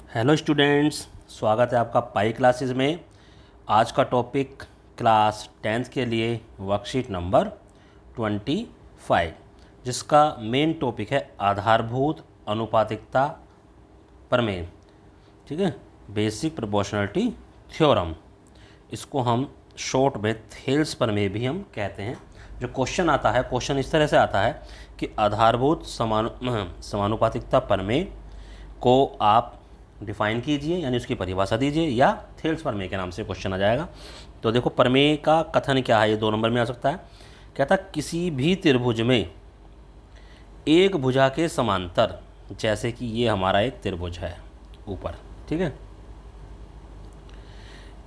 Hello students, स्वागत है आपका पाई क्लासेस में। आज का टॉपिक क्लास 10th के लिए वर्कशीट नंबर 25, जिसका मेन टॉपिक है आधारभूत अनुपातिकता प्रमेय। ठीक है, बेसिक प्रोपोर्शनलिटी थ्योरम। इसको हम शॉर्ट में थेल्स प्रमेय भी हम कहते हैं। जो क्वेश्चन आता है, क्वेश्चन इस तरह से आता है कि आधारभूत समानुपातिकता प्रमेय को आप डिफाइन कीजिए, यानी उसकी परिभाषा दीजिए, या थेल्स प्रमेय के नाम से क्वेश्चन आ जाएगा। तो देखो, प्रमेय का कथन क्या है, ये 2 नंबर में आ सकता है। कहता किसी भी त्रिभुज में एक भुजा के समांतर, जैसे कि ये हमारा एक त्रिभुज है ऊपर, ठीक है,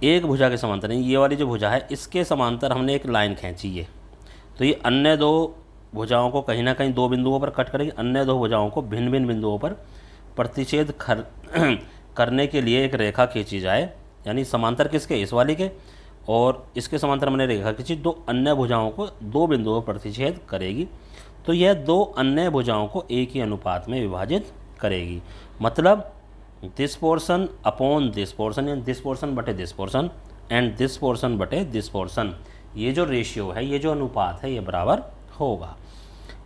एक भुजा के समांतर, ये वाली जो भुजा है इसके समांतर हमने एक लाइन खींची है, तो ये अन्य दो भुजाओं को कहीं ना कहीं 2 बिंदुओं पर कट करेगी। अन्य 2 भुजाओं को भिन्न भिन्न बिंदुओं पर प्रतिच्छेद करने के लिए एक रेखा खींची जाए, यानी समांतर किसके, इस वाली के, और इसके समांतर हमने रेखा खींची, 2 अन्य भुजाओं को 2 बिंदुओं पर प्रतिच्छेद करेगी। तो यह 2 अन्य भुजाओं को एक ही अनुपात में विभाजित करेगी। मतलब this portion upon this portion, यानी दिस पोर्शन बटे this portion and this portion बटे दिस पोर्शन, ये जो रेशियो है, ये जो अनुपात है, ये बराबर होगा।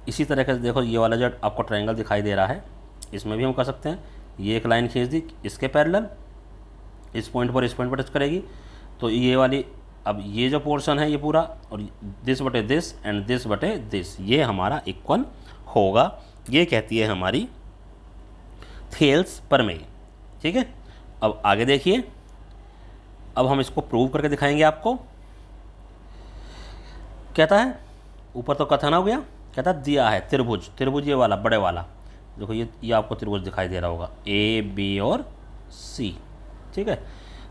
इसी तरह से देखो, ये वाला जो आपको ट्रायंगल दिखाई दे रहा है, इसमें भी हम कर सकते हैं। ये एक लाइन खींच दी इसके पैरेलल, इस पॉइंट पर टच करेगी, तो ये वाली, अब ये जो पोर्शन है ये पूरा, और दिस बटे दिस एंड दिस बटे दिस, ये हमारा इक्वल होगा। ये कहती है हमारी थेल्स प्रमेय। ठीक है, अब आगे देखिए, अब हम इसको प्रूव करके दिखाएंगे आपको। कहता है, ऊपर तो कथन हो गया, कहता दिया है त्रिभुज, त्रिभुज ये वाला बड़े वाला, देखो ये आपको त्रिभुज दिखाई दे रहा होगा, ए बी और सी। ठीक है,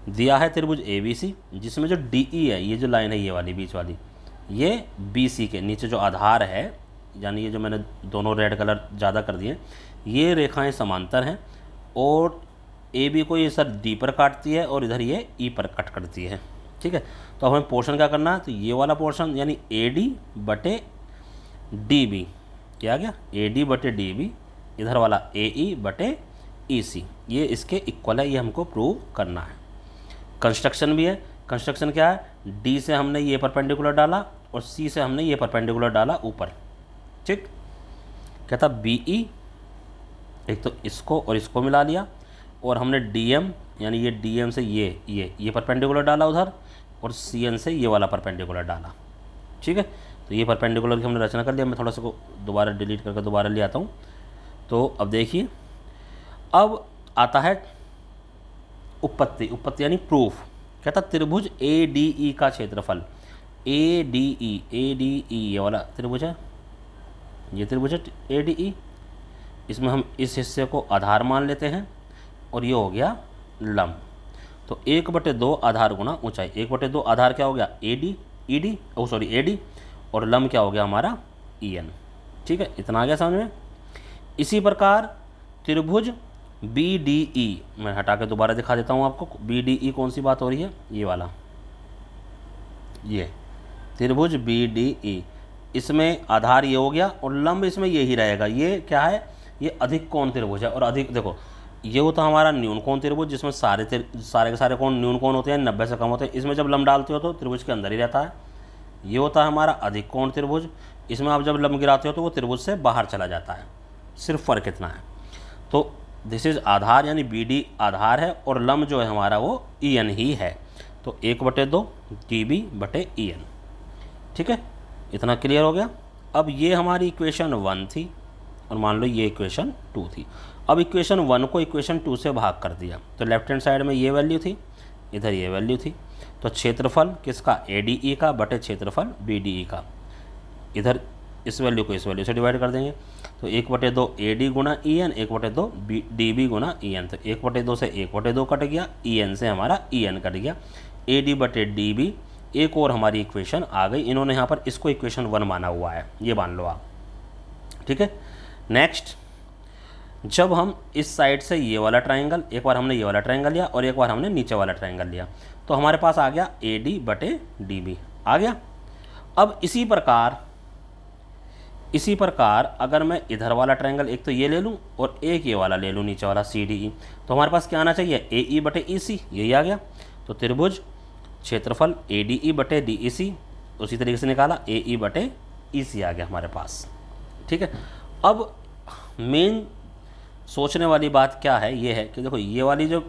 दिया है त्रिभुज ए बी सी, जिसमें जो डी ई है, ये जो लाइन है ये वाली बीच वाली, ये बी सी के नीचे जो आधार है, यानी ये जो मैंने दोनों रेड कलर ज़्यादा कर दिए, ये रेखाएं समांतर हैं, और ए बी को ये सर डी पर काटती है और इधर ये ई पर कट करती है। ठीक है, तो अब हमें पोर्शन क्या करना है, तो ये वाला पोर्शन यानी ए डी बटे डी बी, क्या आ गया, ए डी बटे डी बी, इधर वाला ए ई बटे ई सी, ये इसके इक्वल है, ये हमको प्रूव करना है। कंस्ट्रक्शन भी है, कंस्ट्रक्शन क्या है, डी से हमने ये परपेंडिकुलर डाला और सी से हमने ये परपेंडिकुलर डाला ऊपर। ठीक, कहता बी ई, एक तो इसको और इसको मिला लिया, और हमने डी एम, यानी ये डी एम से ये परपेंडिकुलर डाला उधर, और सी एन से ये वाला परपेंडिकुलर डाला। ठीक है, तो ये परपेंडिकुलर की हमने रचना कर लिया। मैं थोड़ा सा को दोबारा डिलीट करके दोबारा ले आता हूँ। तो अब देखिए, अब आता है उत्पत्ति, उत्पत्ति यानी प्रूफ। कहता त्रिभुज ए डी ई का क्षेत्रफल, ए डी ई ये वाला त्रिभुज है, ये त्रिभुज है ए डी ई, इसमें हम इस हिस्से को आधार मान लेते हैं, और ये हो गया लंब। तो 1/2 आधार गुना ऊंचाई, 1/2 आधार क्या हो गया, A D E D, A D, और लंब क्या हो गया हमारा ई एन। ठीक है, इतना आ गया समझ में। इसी प्रकार त्रिभुज बी डी ई, मैं हटा के दोबारा दिखा देता हूँ आपको, बी डी ई कौन सी बात हो रही है, ये वाला, ये त्रिभुज बी डी ई, इसमें आधार ये हो गया और लंब इसमें ये ही रहेगा। ये क्या है, ये अधिक कोण त्रिभुज है। और अधिक, देखो ये होता हमारा न्यून कोण त्रिभुज, जिसमें सारे के सारे कोण न्यून कोण होते हैं, 90 से कम होते हैं। इसमें जब लंब डालते हो तो त्रिभुज के अंदर ही रहता है। ये होता है हमारा अधिक कोण त्रिभुज, इसमें आप जब लंब गिराते हो तो वो त्रिभुज से बाहर चला जाता है। सिर्फ फ़र्क इतना है। तो दिस इज़ आधार, यानी बी डी आधार है, और लंब जो है हमारा वो ई एन ही है। तो 1/2 डी बी बटे ई एन। ठीक है, इतना क्लियर हो गया। अब ये हमारी इक्वेशन 1 थी, और मान लो ये इक्वेशन 2 थी। अब इक्वेशन 1 को इक्वेशन 2 से भाग कर दिया, तो लेफ्ट हैंड साइड में ये वैल्यू थी, इधर ये वैल्यू थी। तो क्षेत्रफल किसका, ए डी ई का बटे क्षेत्रफल बी डी ई का, इधर इस वैल्यू को इस वैल्यू से डिवाइड कर देंगे। तो 1/2 ए डी गुना ई एन, 1/2 डी बी गुना ई एन। तो 1/2 से 1/2 कट गया, ई एन से हमारा ई एन कट गया, ए डी बटे डी बी। एक और हमारी इक्वेशन आ गई। इन्होंने यहाँ पर इसको इक्वेशन 1 माना हुआ है, ये मान लो आप। ठीक है, नेक्स्ट, जब हम इस साइड से ये वाला ट्रायंगल, एक बार हमने ये वाला ट्रायंगल लिया और एक बार हमने नीचे वाला ट्रायंगल लिया, तो हमारे पास आ गया ए डी बटे डी बी आ गया। अब इसी प्रकार इसी प्रकार अगर मैं इधर वाला ट्रायंगल एक तो ये ले लूँ और एक ये वाला ले लूँ नीचे वाला सी डी ई, तो हमारे पास क्या आना चाहिए, ए ई बटे ई सी, यही आ गया। तो त्रिभुज क्षेत्रफल ए डी ई बटे डी ई सी उसी तरीके से निकाला, ए ई बटे ई सी आ गया हमारे पास। ठीक है, अब मेन सोचने वाली बात क्या है, ये है कि देखो ये वाली जो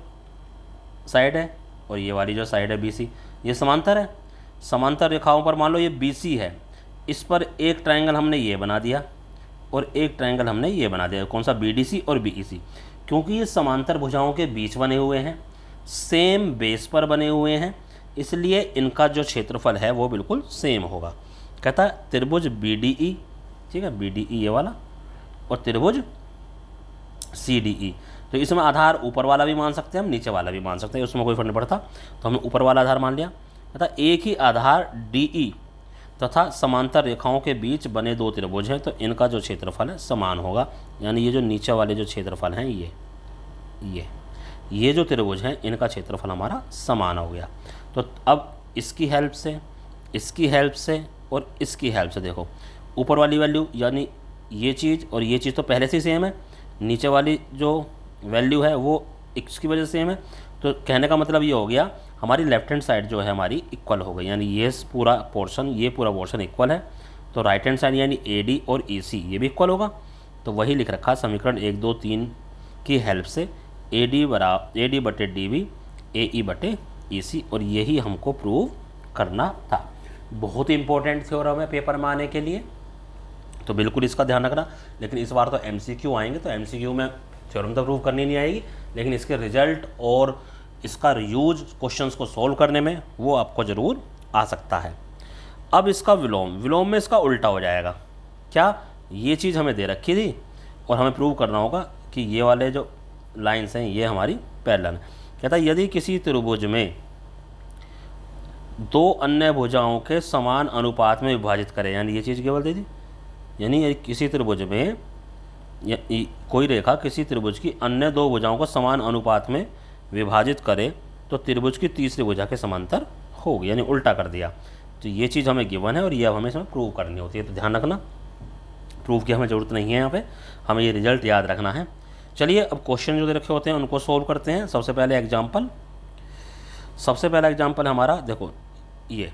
साइड है और ये वाली जो साइड है बी सी, ये समांतर है। समांतर रेखाओं पर मान लो ये बी सी है, इस पर एक ट्रायंगल हमने ये बना दिया और एक ट्रायंगल हमने ये बना दिया, कौन सा, बी डी सी और बी ई सी। क्योंकि ये समांतर भुजाओं के बीच बने हुए हैं, सेम बेस पर बने हुए हैं, इसलिए इनका जो क्षेत्रफल है वो बिल्कुल सेम होगा। कहता है त्रिभुज बी डी ई, ठीक है, बी डी ई ये वाला, और त्रिभुज सी डी ई। तो इसमें आधार ऊपर वाला भी मान सकते हैं हम, नीचे वाला भी मान सकते हैं, उसमें कोई फर्क नहीं पड़ता। तो हमने ऊपर वाला आधार मान लिया। कहता एक ही आधार डी ई तथा समांतर रेखाओं के बीच बने दो त्रिभुज हैं, तो इनका जो क्षेत्रफल है समान होगा। यानी ये जो नीचे वाले जो क्षेत्रफल हैं ये जो त्रिभुज हैं इनका क्षेत्रफल हमारा समान हो गया। तो अब इसकी हेल्प से, इसकी हेल्प से और इसकी हेल्प से देखो ऊपर वाली वैल्यू यानी ये चीज़ और ये चीज़ तो पहले से ही सेम है, नीचे वाली जो वैल्यू है वो इसकी वजह से सेम है। तो कहने का मतलब ये हो गया हमारी लेफ्ट हैंड साइड जो है हमारी इक्वल हो गई, यानी ये पूरा पोर्शन इक्वल है। तो राइट हैंड साइड यानी ए डी और ई सी ये भी इक्वल होगा। तो वही लिख रखा समीकरण 1, 2, 3 की हेल्प से ए डी बटे डी बी ए ई बटे ई सी, और यही हमको प्रूव करना था। बहुत ही इंपॉर्टेंट थ्योरम है पेपर में आने के लिए, तो बिल्कुल इसका ध्यान रखना। लेकिन इस बार तो एमसीक्यू आएंगे, तो एमसीक्यू में थ्योरम तो प्रूव करनी नहीं आएगी, लेकिन इसके रिजल्ट और इसका यूज क्वेश्चंस को सॉल्व करने में वो आपको ज़रूर आ सकता है। अब इसका विलोम में इसका उल्टा हो जाएगा। क्या, ये चीज़ हमें दे रखी थी और हमें प्रूव करना होगा कि ये वाले जो लाइंस हैं ये हमारी पैरेलल है। कहता है यदि किसी त्रिभुज में दो अन्य भुजाओं के समान अनुपात में विभाजित करें, यानी ये चीज़ केवल दे दी, यानी किसी त्रिभुज में कोई रेखा किसी त्रिभुज की अन्य दो भुजाओं को समान अनुपात में विभाजित करे तो त्रिभुज की तीसरी भुजा के समांतर होगी, यानी उल्टा कर दिया। तो ये चीज़ हमें गिवन है और ये अब हमें इसमें प्रूव करनी होती है। तो ध्यान रखना, प्रूव की हमें ज़रूरत नहीं है, यहाँ पे हमें ये रिजल्ट याद रखना है। चलिए अब क्वेश्चन जो दे रखे होते हैं उनको सोल्व करते हैं। सबसे पहला एग्जाम्पल हमारा देखो, ये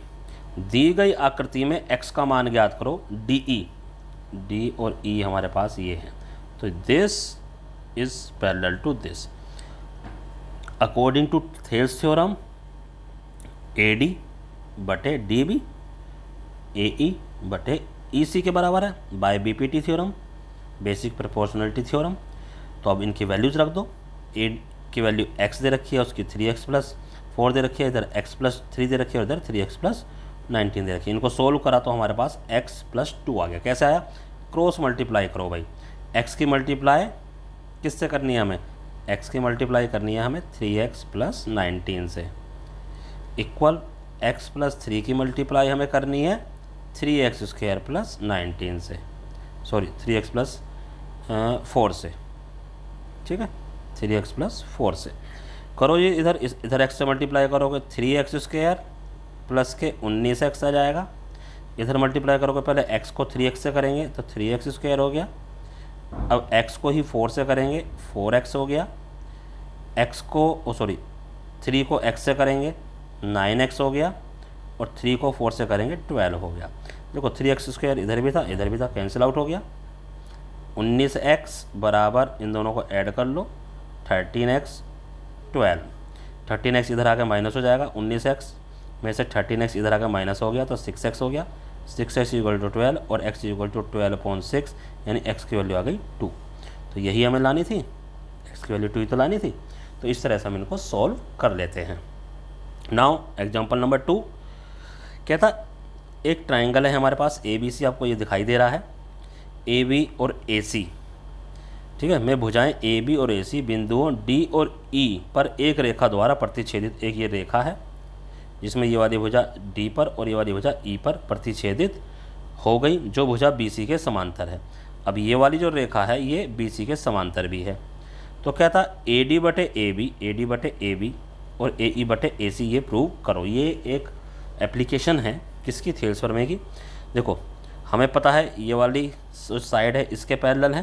दी गई आकृति में x का मान ज्ञात करो, डी और ई हमारे पास ये है। तो this is parallel to this according to Thales theorem, A D बटे डी बी ए ई बटे ई सी के बराबर है, by B P T theorem, basic proportionality theorem. तो अब इनकी वैल्यूज़ रख दो। ए की वैल्यू x दे रखी है, उसकी 3x + 4 दे रखी है, इधर x + 3 दे रखी है और इधर 3x + 19 दे रखी है। इनको सोल्व करा तो हमारे पास x + 2 आ गया। कैसे आया, क्रॉस मल्टीप्लाई करो भाई। x की मल्टीप्लाई किससे करनी है हमें, x की मल्टीप्लाई करनी है हमें 3x + 19 से, इक्वल x + 3 की मल्टीप्लाई हमें करनी है 3x² + 19 से, सॉरी 3x + 4 से, ठीक है, 3x + 4 से करो। ये इधर x से मल्टीप्लाई करोगे 3x² प्लस के 19x आ जाएगा। इधर मल्टीप्लाई करोगे, पहले x को 3x से करेंगे तो 3x² हो गया। अब x को ही 4 से करेंगे 4x हो गया। x को 3 को x से करेंगे 9x हो गया, और 3 को 4 से करेंगे 12 हो गया। देखो 3x² इधर भी था, कैंसिल आउट हो गया। 19x बराबर इन दोनों को ऐड कर लो 13x 12, 13x इधर आके माइनस हो जाएगा, 19x में से 13x इधर आके माइनस हो गया तो 6x हो गया, 6x = 12 और x = 12/6, यानी x की वैल्यू आ गई 2। तो यही हमें लानी थी, x की वैल्यू 2 ही तो लानी थी। तो इस तरह से हम इनको सॉल्व कर लेते हैं। नाउ एग्जाम्पल नंबर 2 कहता एक ट्राइंगल है हमारे पास ABC, आपको ये दिखाई दे रहा है, AB और AC, ठीक है, में भुजाएं AB और AC बिंदुओं D और E पर एक रेखा द्वारा प्रतिच्छेदित, एक ये रेखा है जिसमें ये वाली भुजा D पर और ये वाली भुजा E पर प्रतिच्छेदित हो गई, जो भुजा BC के समांतर है। अब ये वाली जो रेखा है ये BC के समांतर भी है। तो कहता AD बटे AB और AE बटे AC ये प्रूव करो। ये एक एप्लीकेशन है किसकी, थेल्स प्रमेय की। देखो हमें पता है ये वाली जो साइड है इसके पैरेलल है,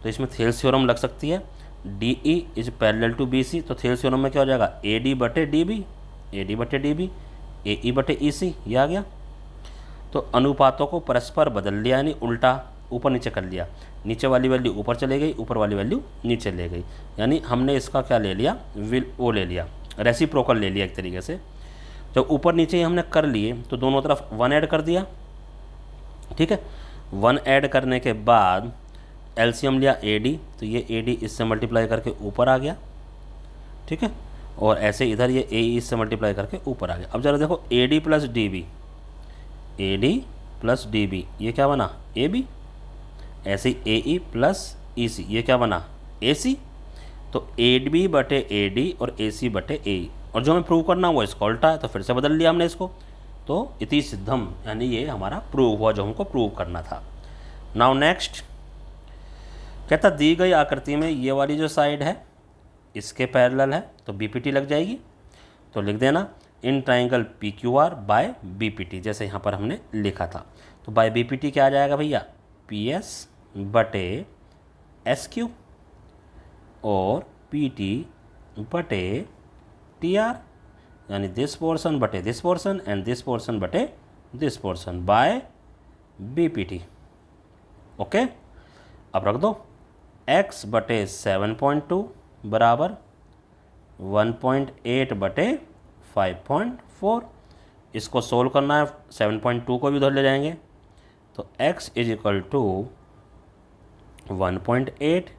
तो इसमें थेल्स थ्योरम लग सकती है। D E is parallel to B C, तो थेल्स थ्योरम में क्या हो जाएगा, ए डी बटे डी बी, ए डी बटे डी बी, ए ई बटे ई सी, ये आ गया। तो अनुपातों को परस्पर बदल लिया, यानी उल्टा ऊपर नीचे कर लिया। नीचे वाली वैल्यू ऊपर चले गई, ऊपर वाली वैल्यू नीचे ले गई, यानी हमने इसका क्या ले लिया, वो ले लिया, रेसिप्रोकल ले लिया एक तरीके से। जब ऊपर नीचे हमने कर लिए तो दोनों तरफ 1 ऐड कर दिया, ठीक है। 1 ऐड करने के बाद एलसीएम लिया ए डी, तो ये ए डी इससे मल्टीप्लाई करके ऊपर आ गया, ठीक है। और ऐसे इधर ये ए ई इससे मल्टीप्लाई करके ऊपर आ गया। अब ज़रा देखो A D plus D B, A D plus D B, ये क्या बना, ए बी। ऐसे ही ए ई प्लस ई सी, ये क्या बना, ए सी। तो ए बी बटे ए डी और ए सी बटे ए ई, और जो हमें प्रूव करना वो इसका उल्टा है, तो फिर से बदल लिया हमने इसको। तो इति सिद्धम, यानी ये हमारा प्रूव हुआ जो हमको प्रूव करना था। नाउ नेक्स्ट कहता दी गई आकृति में ये वाली जो साइड है इसके पैरेलल है, तो बीपीटी लग जाएगी। तो लिख देना in triangle P Q R by BPT, जैसे यहाँ पर हमने लिखा था। तो बाय बीपीटी क्या आ जाएगा भैया, पी एस बटे एस क्यू और पी टी बटे टी आर, यानी दिस पोर्सन बटे this portion and this portion बटे this portion by BPT. Okay, अब रख दो x बटे 7.2 बराबर 1.8 बटे 5.4। इसको सोल्व करना है, 7.2 को भी उधर ले जाएंगे, तो x is equal to 1.8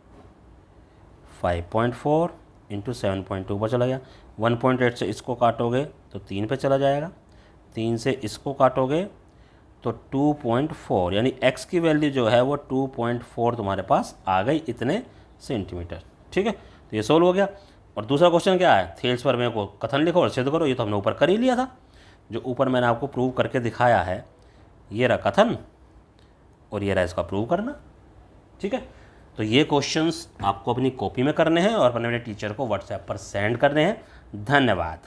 5.4 into 7.2 पर चला गया। 1.8 से इसको काटोगे तो 3 पे चला जाएगा, 3 से इसको काटोगे तो 2.4, यानी x की वैल्यू जो है वो 2.4 तुम्हारे पास आ गई, इतने सेंटीमीटर। ठीक है, तो ये सोल्व हो गया। और दूसरा क्वेश्चन क्या है, थेल्स प्रमेय को कथन लिखो और सिद्ध करो। ये तो हमने ऊपर कर ही लिया था, जो ऊपर मैंने आपको प्रूव करके दिखाया है, ये रहा कथन और ये रहा इसका प्रूव करना। ठीक है, तो ये क्वेश्चंस आपको अपनी कॉपी में करने हैं और अपने टीचर को व्हाट्सएप पर सेंड करने हैं। धन्यवाद।